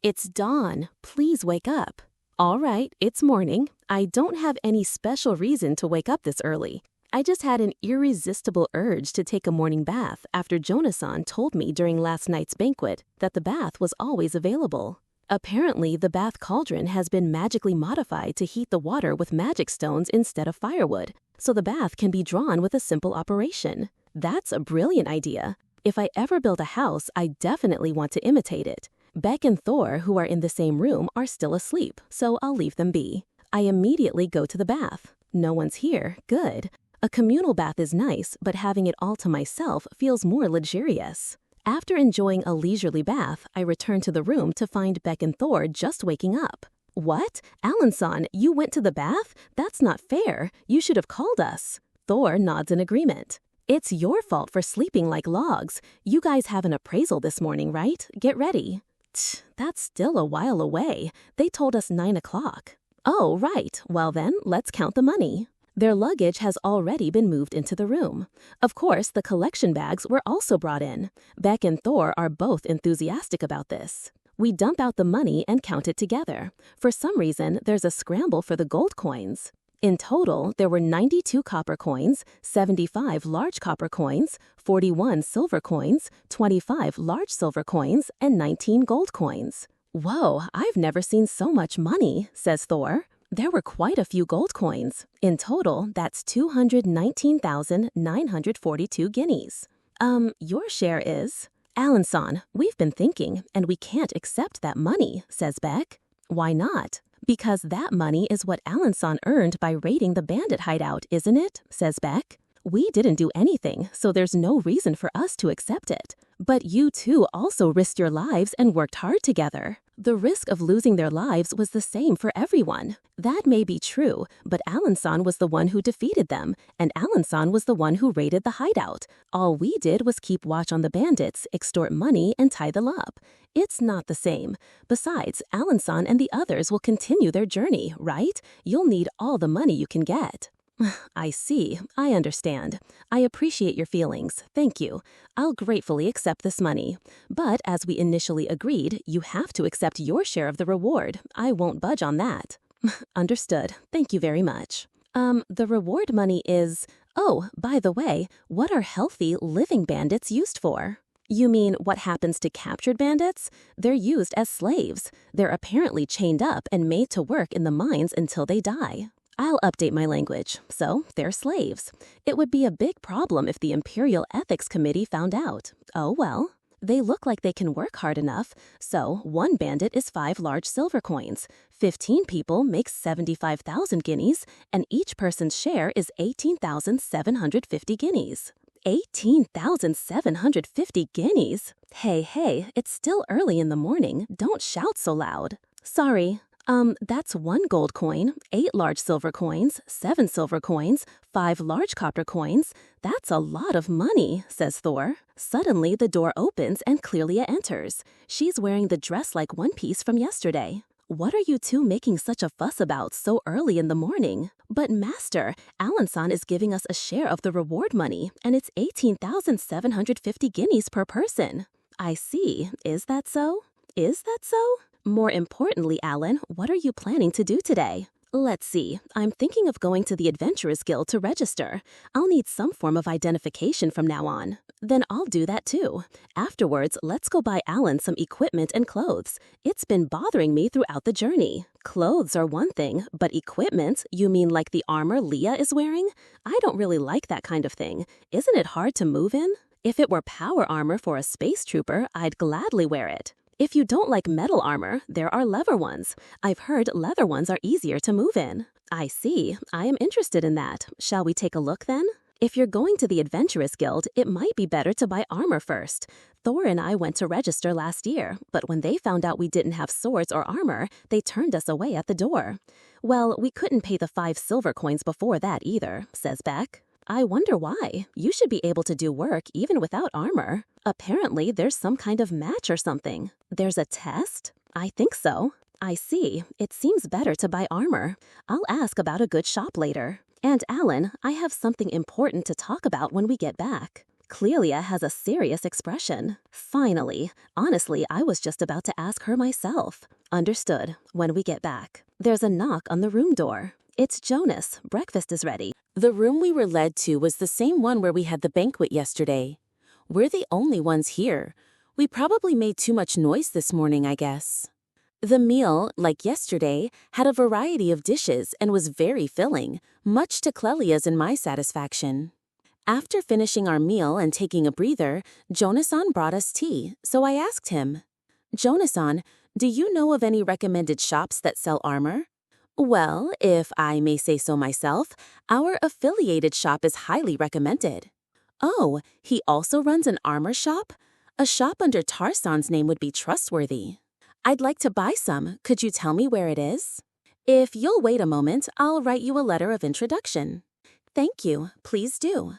It's dawn. Please wake up. All right, it's morning. I don't have any special reason to wake up this early. I just had an irresistible urge to take a morning bath after Jonas-san told me during last night's banquet that the bath was always available. Apparently, the bath cauldron has been magically modified to heat the water with magic stones instead of firewood, so the bath can be drawn with a simple operation. That's a brilliant idea. If I ever build a house, I definitely want to imitate it. Beck and Thor, who are in the same room, are still asleep, so I'll leave them be. I immediately go to the bath. No one's here. Good. A communal bath is nice, but having it all to myself feels more luxurious. After enjoying a leisurely bath, I return to the room to find Beck and Thor just waking up. What? Alan-san, you went to the bath? That's not fair. You should have called us. Thor nods in agreement. It's your fault for sleeping like logs. You guys have an appraisal this morning, right? Get ready. That's still a while away. They told us 9 o'clock. Oh, right. Well then, let's count the money. Their luggage has already been moved into the room. Of course, the collection bags were also brought in. Beck and Thor are both enthusiastic about this. We dump out the money and count it together. For some reason, there's a scramble for the gold coins. In total, there were 92 copper coins, 75 large copper coins, 41 silver coins, 25 large silver coins, and 19 gold coins. Whoa, I've never seen so much money, says Thor. There were quite a few gold coins. In total, that's 219,942 guineas. Your share is... Alan-san, we've been thinking, and we can't accept that money, says Beck. Why not? Because that money is what Alan-san earned by raiding the bandit hideout, isn't it? Says Beck. We didn't do anything, so there's no reason for us to accept it. But you two also risked your lives and worked hard together. The risk of losing their lives was the same for everyone. That may be true, but Alan-san was the one who defeated them, and Alan-san was the one who raided the hideout. All we did was keep watch on the bandits, extort money, and tie them up. It's not the same. Besides, Alan-san and the others will continue their journey, right? You'll need all the money you can get. I see. I understand. I appreciate your feelings. Thank you. I'll gratefully accept this money. But as we initially agreed, you have to accept your share of the reward. I won't budge on that. Understood. Thank you very much. The reward money is... Oh, by the way, what are healthy, living bandits used for? You mean what happens to captured bandits? They're used as slaves. They're apparently chained up and made to work in the mines until they die. I'll update my language. So, they're slaves. It would be a big problem if the Imperial Ethics Committee found out. Oh well. They look like they can work hard enough. So, one bandit is 5 large silver coins. 15 people makes 75,000 guineas, and each person's share is 18,750 guineas. 18,750 guineas? Hey, it's still early in the morning. Don't shout so loud. Sorry. That's 1 gold coin, 8 large silver coins, 7 silver coins, 5 large copper coins. That's a lot of money, says Thor. Suddenly, the door opens and Clelia enters. She's wearing the dress-like one piece from yesterday. What are you two making such a fuss about so early in the morning? But Master, Alan-san is giving us a share of the reward money, and it's 18,750 guineas per person. I see. Is that so? Is that so? More importantly, Alan, what are you planning to do today? Let's see. I'm thinking of going to the Adventurers Guild to register. I'll need some form of identification from now on. Then I'll do that too. Afterwards, let's go buy Alan some equipment and clothes. It's been bothering me throughout the journey. Clothes are one thing, but equipment, you mean like the armor Leah is wearing? I don't really like that kind of thing. Isn't it hard to move in? If it were power armor for a space trooper, I'd gladly wear it. If you don't like metal armor, there are leather ones. I've heard leather ones are easier to move in. I see. I am interested in that. Shall we take a look then? If you're going to the Adventurous Guild, it might be better to buy armor first. Thor and I went to register last year, but when they found out we didn't have swords or armor, they turned us away at the door. Well, we couldn't pay the 5 silver coins before that either, says Beck. I wonder why. You should be able to do work even without armor. Apparently, there's some kind of match or something. There's a test? I think so. I see. It seems better to buy armor. I'll ask about a good shop later. And Alan, I have something important to talk about when we get back. Clelia has a serious expression. Finally. Honestly, I was just about to ask her myself. Understood. When we get back. There's a knock on the room door. It's Jonas. Breakfast is ready. The room we were led to was the same one where we had the banquet yesterday. We're the only ones here. We probably made too much noise this morning, I guess. The meal, like yesterday, had a variety of dishes and was very filling, much to Clelia's and my satisfaction. After finishing our meal and taking a breather, Jonason brought us tea, so I asked him, "Jonason, do you know of any recommended shops that sell armor?" "Well, if I may say so myself, our affiliated shop is highly recommended." "Oh, he also runs an armor shop? A shop under Tarson's name would be trustworthy. I'd like to buy some. Could you tell me where it is?" "If you'll wait a moment, I'll write you a letter of introduction." "Thank you. Please do."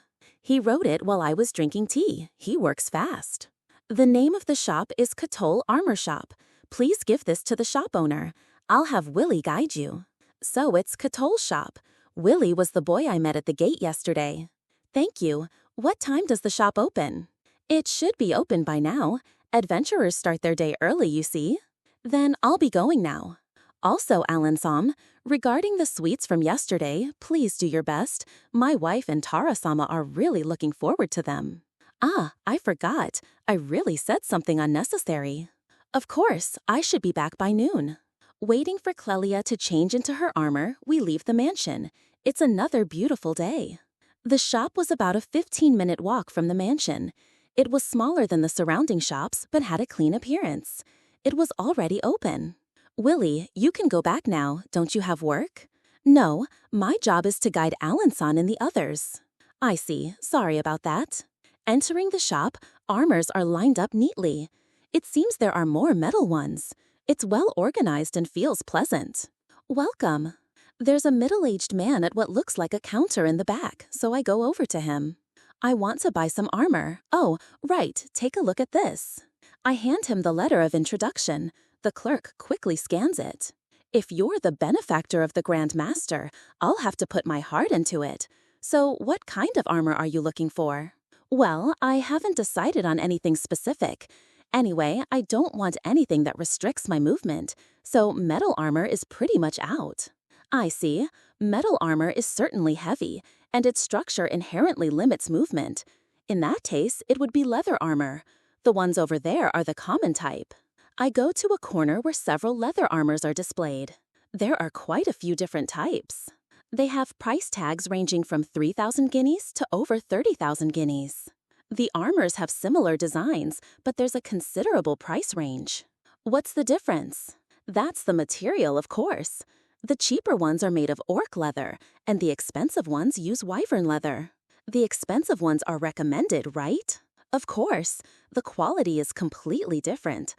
He wrote it while I was drinking tea. He works fast. "The name of the shop is Katol Armor Shop. Please give this to the shop owner. I'll have Willie guide you." So it's Katol's shop. Willie was the boy I met at the gate yesterday. "Thank you. What time does the shop open?" "It should be open by now. Adventurers start their day early, you see." "Then I'll be going now." "Also, Alan-sama, regarding the sweets from yesterday, please do your best. My wife and Tara-sama are really looking forward to them." "Ah, I forgot. I really said something unnecessary." "Of course, I should be back by noon." Waiting for Clelia to change into her armor, we leave the mansion. It's another beautiful day. The shop was about a 15-minute walk from the mansion. It was smaller than the surrounding shops, but had a clean appearance. It was already open. "Willie, you can go back now. Don't you have work?" "No, my job is to guide Alan-san and the others." "I see. Sorry about that." Entering the shop, armors are lined up neatly. It seems there are more metal ones. It's well organized and feels pleasant. "Welcome." There's a middle-aged man at what looks like a counter in the back, so I go over to him. "I want to buy some armor. Oh, right, take a look at this." I hand him the letter of introduction. The clerk quickly scans it. "If you're the benefactor of the Grand Master, I'll have to put my heart into it. So what kind of armor are you looking for?" "Well, I haven't decided on anything specific. Anyway, I don't want anything that restricts my movement, so metal armor is pretty much out." "I see. Metal armor is certainly heavy, and its structure inherently limits movement. In that case, it would be leather armor. The ones over there are the common type." I go to a corner where several leather armors are displayed. There are quite a few different types. They have price tags ranging from 3,000 guineas to over 30,000 guineas. The armors have similar designs, but there's a considerable price range. "What's the difference?" "That's the material, of course. The cheaper ones are made of orc leather, and the expensive ones use wyvern leather. The expensive ones are recommended, right?" "Of course. The quality is completely different.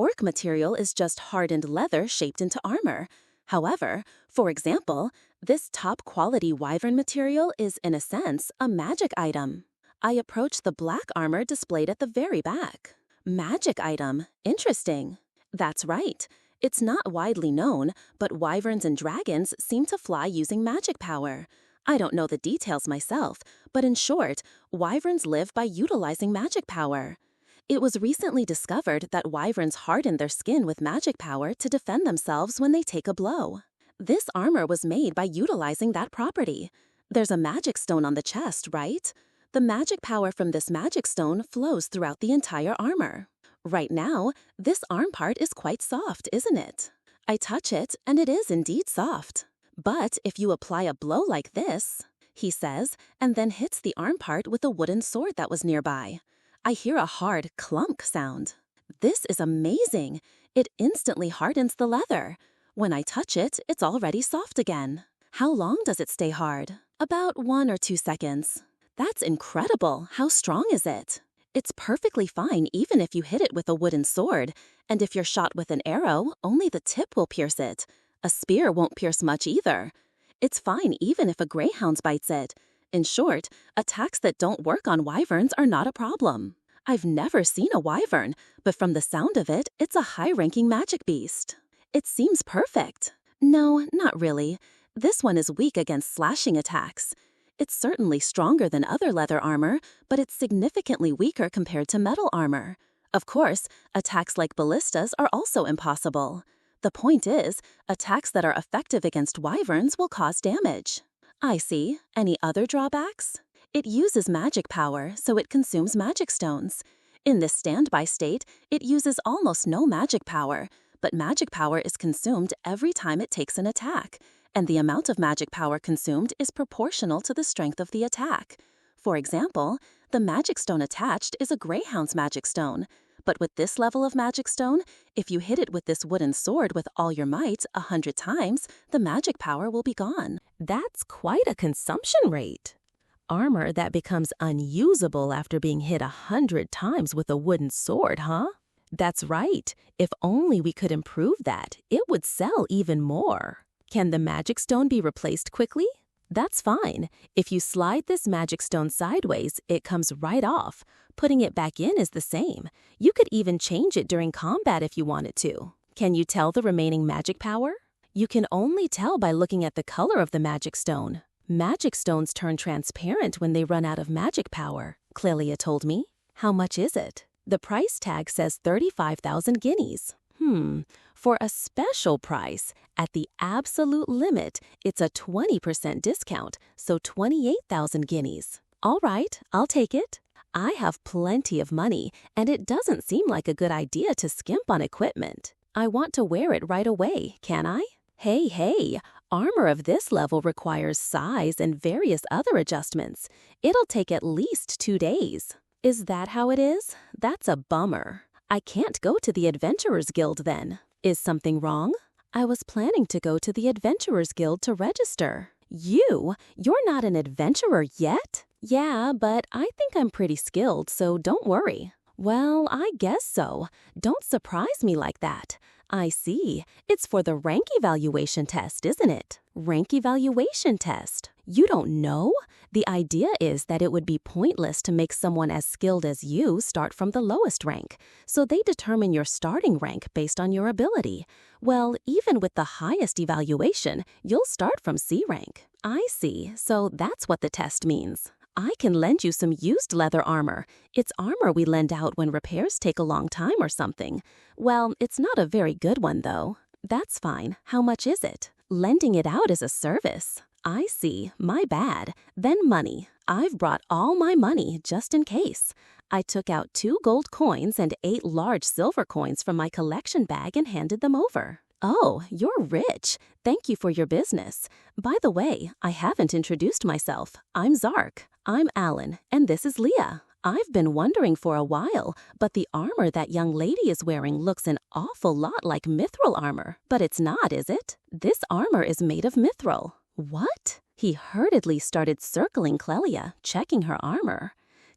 Orc material is just hardened leather shaped into armor. However, for example, this top-quality wyvern material is, in a sense, a magic item." I approach the black armor displayed at the very back. "Magic item? Interesting." "That's right. It's not widely known, but wyverns and dragons seem to fly using magic power. I don't know the details myself, but in short, wyverns live by utilizing magic power. It was recently discovered that wyverns harden their skin with magic power to defend themselves when they take a blow. This armor was made by utilizing that property. There's a magic stone on the chest, right? The magic power from this magic stone flows throughout the entire armor. Right now, this arm part is quite soft, isn't it? I touch it, and it is indeed soft. But if you apply a blow like this," he says, and then hits the arm part with a wooden sword that was nearby. I hear a hard clunk sound. This is amazing. It instantly hardens the leather. When I touch it, it's already soft again. How long does it stay hard? About 1 or 2 seconds. That's incredible. How strong is it? It's perfectly fine even if you hit it with a wooden sword, and if you're shot with an arrow, only the tip will pierce it. A spear won't pierce much either. It's fine even if a greyhound bites it. In short, attacks that don't work on wyverns are not a problem. I've never seen a wyvern, but from the sound of it, it's a high-ranking magic beast. It seems perfect. No, not really. This one is weak against slashing attacks. It's certainly stronger than other leather armor, but it's significantly weaker compared to metal armor. Of course, attacks like ballistas are also impossible. The point is, attacks that are effective against wyverns will cause damage. I see. Any other drawbacks? It uses magic power, so it consumes magic stones. In this standby state, it uses almost no magic power, but magic power is consumed every time it takes an attack, and the amount of magic power consumed is proportional to the strength of the attack. For example, the magic stone attached is a greyhound's magic stone, but with this level of magic stone, if you hit it with this wooden sword with all your might 100 times, the magic power will be gone. That's quite a consumption rate. Armor that becomes unusable after being hit 100 times with a wooden sword, huh? That's right. If only we could improve that, it would sell even more. Can the magic stone be replaced quickly? That's fine. If you slide this magic stone sideways, it comes right off. Putting it back in is the same. You could even change it during combat if you wanted to. Can you tell the remaining magic power? You can only tell by looking at the color of the magic stone. Magic stones turn transparent when they run out of magic power, Clelia told me. How much is it? The price tag says 35,000 guineas. For a special price, at the absolute limit, it's a 20% discount, so 28,000 guineas. All right, I'll take it. I have plenty of money, and it doesn't seem like a good idea to skimp on equipment. I want to wear it right away, can I? Hey, armor of this level requires size and various other adjustments. It'll take at least 2 days. Is that how it is? That's a bummer. I can't go to the Adventurers Guild then. Is something wrong? I was planning to go to the Adventurers Guild to register. You're not an adventurer yet? Yeah, but I think I'm pretty skilled, so don't worry. Well, I guess so. Don't surprise me like that. I see. It's for the rank evaluation test, isn't it? Rank evaluation test. You don't know? The idea is that it would be pointless to make someone as skilled as you start from the lowest rank, so they determine your starting rank based on your ability. Well, even with the highest evaluation, you'll start from C rank. I see, so that's what the test means. I can lend you some used leather armor. It's armor we lend out when repairs take a long time or something. Well, it's not a very good one, though. That's fine. How much is it? Lending it out is a service. I see. My bad. Then money. I've brought all my money just in case. I took out 2 gold coins and 8 large silver coins from my collection bag and handed them over. Oh, you're rich. Thank you for your business. By the way, I haven't introduced myself. I'm Zark. I'm Alan, and this is Leah. I've been wondering for a while, but the armor that young lady is wearing looks an awful lot like mithril armor. But it's not, is it? This armor is made of mithril. What? He hurriedly started circling Clelia, checking her armor.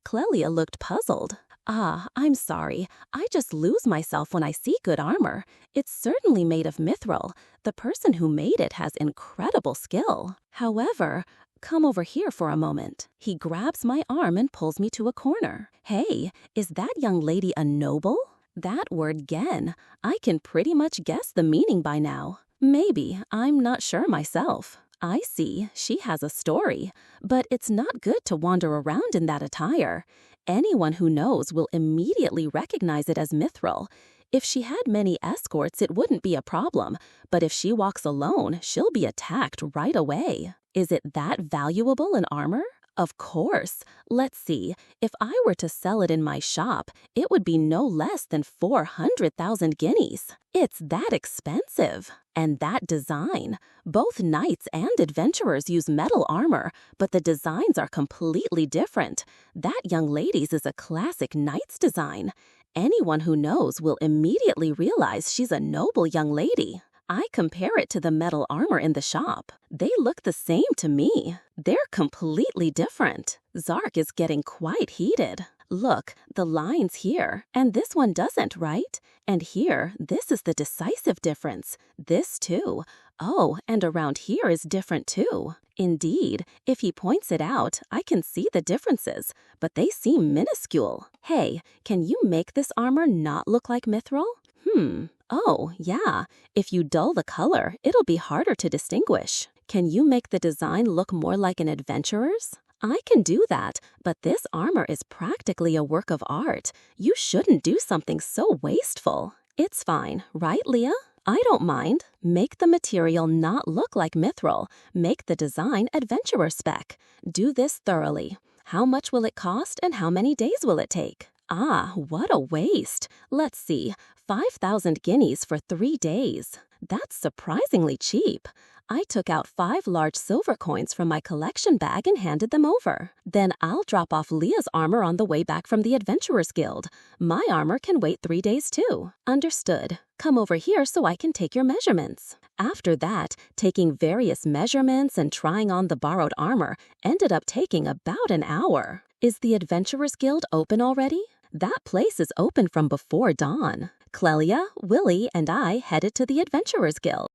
Clelia looked puzzled. I'm sorry. I just lose myself when I see good armor. It's certainly made of mithril. The person who made it has incredible skill. However, come over here for a moment. He grabs my arm and pulls me to a corner. Hey, is that young lady a noble? That word gen. I can pretty much guess the meaning by now. Maybe. I'm not sure myself. I see. She has a story. But it's not good to wander around in that attire. Anyone who knows will immediately recognize it as mithril. If she had many escorts, it wouldn't be a problem. But if she walks alone, she'll be attacked right away. Is it that valuable in armor? Of course. Let's see. If I were to sell it in my shop, it would be no less than 400,000 guineas. It's that expensive. And that design. Both knights and adventurers use metal armor, but the designs are completely different. That young lady's is a classic knight's design. Anyone who knows will immediately realize she's a noble young lady. I compare it to the metal armor in the shop. They look the same to me. They're completely different. Zark is getting quite heated. Look, the line's here, and this one doesn't, right? And here, this is the decisive difference. This too. Oh, and around here is different too. Indeed, if he points it out, I can see the differences, but they seem minuscule. Hey, can you make this armor not look like mithril? Oh, yeah. If you dull the color, it'll be harder to distinguish. Can you make the design look more like an adventurer's? I can do that, but this armor is practically a work of art. You shouldn't do something so wasteful. It's fine, right, Leah? I don't mind. Make the material not look like mithril. Make the design adventurer spec. Do this thoroughly. How much will it cost and how many days will it take? Ah, what a waste. Let's see, 5,000 guineas for 3 days. That's surprisingly cheap. I took out 5 large silver coins from my collection bag and handed them over. Then I'll drop off Leah's armor on the way back from the Adventurers Guild. My armor can wait 3 days too. Understood. Come over here so I can take your measurements. After that, taking various measurements and trying on the borrowed armor ended up taking about an hour. Is the Adventurers Guild open already? That place is open from before dawn. Clelia, Willie, and I headed to the Adventurers Guild.